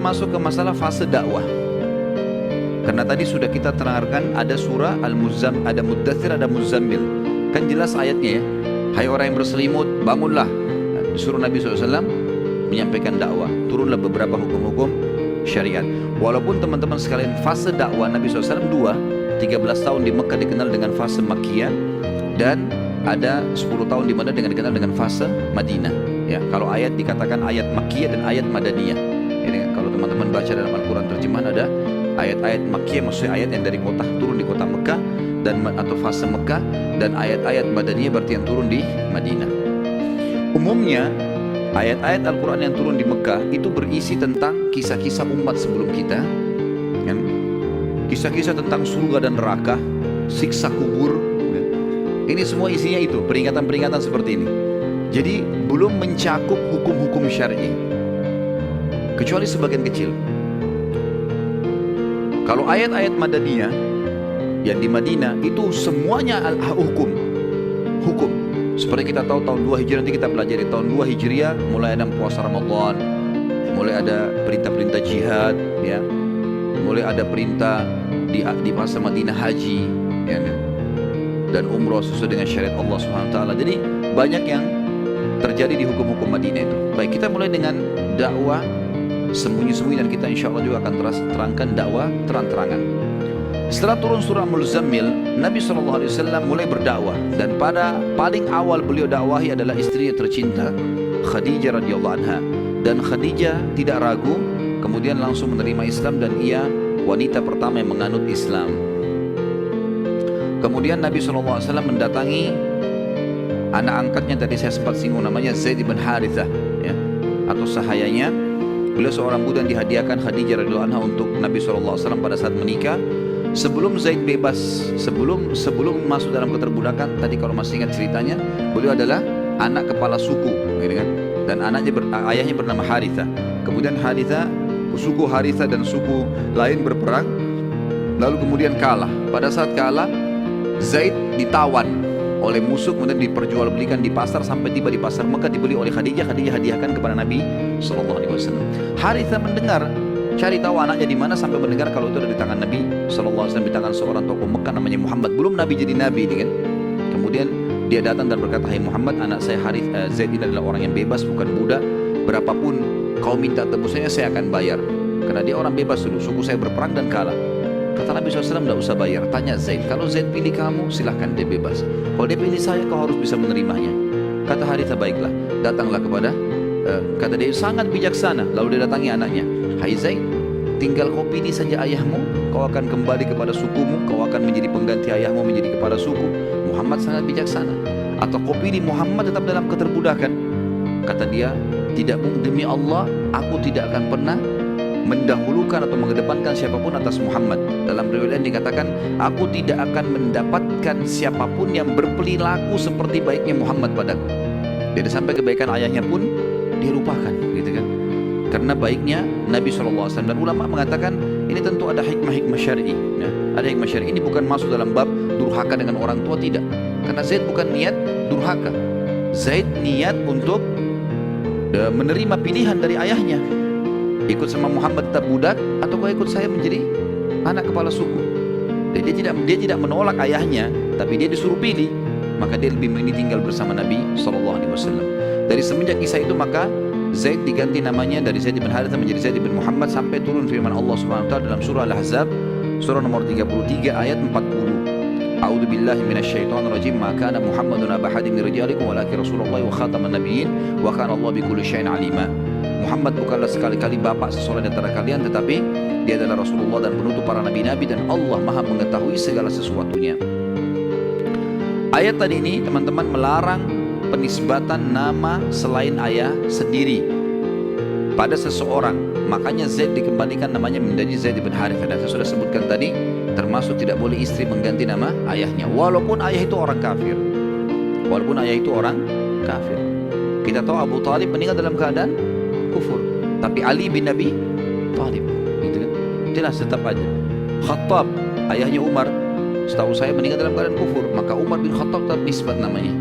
masuk ke masalah fase dakwah. Karena tadi sudah kita terangkan ada surah Al-Muzammil, ada Muddathir, ada Muzammil. Kan jelas ayatnya ya. Hai orang yang berselimut, bangunlah. Disuruh Nabi SAW menyampaikan dakwah. Turunlah beberapa hukum-hukum syariat. Walaupun teman-teman sekalian fase dakwah Nabi SAW 13 tahun di Mekah dikenal dengan fase Makkiyah, dan ada 10 tahun di mana dikenal dengan fase Madinah. Ya, kalau ayat dikatakan ayat Makkiyah dan ayat Madaniyah. Ini kalau teman-teman baca dalam Al-Quran terjemahan ada ayat-ayat Makkiyah, maksudnya ayat yang dari kota turun di kota Mekah dan atau fase Mekah, dan ayat-ayat Madaniyah berarti yang turun di Madinah. Umumnya ayat-ayat Al-Quran yang turun di Mekah itu berisi tentang kisah-kisah umat sebelum kita, kan? Kisah-kisah tentang surga dan neraka, siksa kubur, kan? Ini semua isinya itu, peringatan-peringatan seperti ini. Jadi belum mencakup hukum-hukum syar'i, kecuali sebagian kecil. Kalau ayat-ayat Madaniyah yang di Madinah itu semuanya hukum. Seperti kita tahu tahun 2 Hijriah, nanti kita pelajari tahun 2 Hijriah mulai ada puasa Ramadan, mulai ada perintah-perintah jihad, ya, mulai ada perintah di masa Madinah haji, ya, dan umroh sesuai dengan syariat Allah Subhanahu Wa Taala. Jadi banyak yang terjadi di hukum-hukum Madinah itu. Baik, kita mulai dengan dakwah sembunyi-sembunyi, dan kita insya Allah juga akan terangkan dakwah terang-terangan. Setelah turun surah Muzammil, Nabi SAW mulai berdakwah, dan pada paling awal beliau dakwahi adalah istrinya tercinta Khadijah radhiyallahu anha. Dan Khadijah tidak ragu, kemudian langsung menerima Islam, dan ia wanita pertama yang menganut Islam. Kemudian Nabi SAW mendatangi anak angkatnya, tadi saya sempat singgung namanya Zaid bin Harithah, ya, atau sahayanya. Beliau seorang budak yang dihadiahkan Khadijah radhiyallahu anha untuk Nabi SAW pada saat menikah. Sebelum Zaid bebas, sebelum masuk dalam keterbudakan, tadi kalau masih ingat ceritanya, beliau adalah anak kepala suku, gitu kan? Dan ayahnya bernama Harithah. Kemudian suku Harithah dan suku lain berperang, lalu kemudian kalah. Pada saat kalah, Zaid ditawan oleh musuh, kemudian diperjualbelikan di pasar, sampai tiba di pasar Mekah, dibeli oleh Khadijah. Khadijah hadiahkan kepada Nabi SAW. Harithah mendengar, cari tahu anaknya di mana, sampai mendengar kalau itu ada di tangan Nabi SAW, di tangan seorang tokoh Mekah namanya Muhammad. Belum Nabi jadi Nabi ini kan. Kemudian dia datang dan berkata, hai Muhammad, anak saya Zaid ini adalah orang yang bebas, bukan budak. Berapapun kau minta tebusannya saya akan bayar, karena dia orang bebas dulu, suku saya berperang dan kalah. Kata Nabi SAW, tidak usah bayar. Tanya Zaid, kalau Zaid pilih kamu, silahkan, dia bebas. Kalau dia pilih saya, kau harus bisa menerimanya. Kata Harithah, baiklah, datanglah kepada kata dia sangat bijaksana. Lalu dia datangi anaknya, hai Zaid, tinggal kau pilih saja ayahmu, kau akan kembali kepada sukumu, kau akan menjadi pengganti ayahmu menjadi kepala suku. Muhammad sangat bijaksana. Atau kau pilih Muhammad tetap dalam keterbudakan. Kata dia, tidak, demi Allah, aku tidak akan pernah mendahulukan atau mengedepankan siapapun atas Muhammad. Dalam riwayat dikatakan, aku tidak akan mendapatkan siapapun yang berperilaku seperti baiknya Muhammad padaku. Jadi sampai kebaikan ayahnya pun dia lupakan, gitu kan? Karena baiknya Nabi SAW. Dan ulama mengatakan ini tentu ada hikmah-hikmah syar'i, ya. Ada hikmah syar'i. Ini bukan masuk dalam bab durhaka dengan orang tua, tidak. Karena Zaid bukan niat durhaka. Zaid niat untuk menerima pilihan dari ayahnya. Ikut sama Muhammad tetap budak, atau kau ikut saya menjadi anak kepala suku. Jadi dia tidak menolak ayahnya, tapi dia disuruh pilih. Maka dia lebih memilih tinggal bersama Nabi SAW. Dari semenjak kisah itu, maka Zaid diganti namanya dari Zaid bin Harithah menjadi Zaid bin Muhammad, sampai turun firman Allah Subhanahu wa taala dalam surah Al-Ahzab, surah nomor 33 ayat 40. A'udzu billahi minasyaitonir rajim. Ma kana Muhammadun aba ahadin min rijalikum walakin Rasulullah wa khataman nabiyyin wa kana Allah bikulli syai'in alima. Muhammad bukanlah sekali-kali bapak seseorang di antara kalian, tetapi dia adalah Rasulullah dan penutup para nabi-nabi, dan Allah maha mengetahui segala sesuatunya. Ayat tadi ini teman-teman melarang penisbatan nama selain ayah sendiri pada seseorang. Makanya Zaid dikembalikan namanya menjadi Zaid bin Harithah. Dan saya sudah sebutkan tadi, termasuk tidak boleh istri mengganti nama ayahnya, walaupun ayah itu orang kafir. Kita tahu Abu Talib meninggal dalam keadaan kufur, tapi Ali bin Abi Talib, gitu kan, jelas tetap aja. Khattab, ayahnya Umar, setahu saya meninggal dalam keadaan kufur, maka Umar bin Khattab tetap nisbat namanya.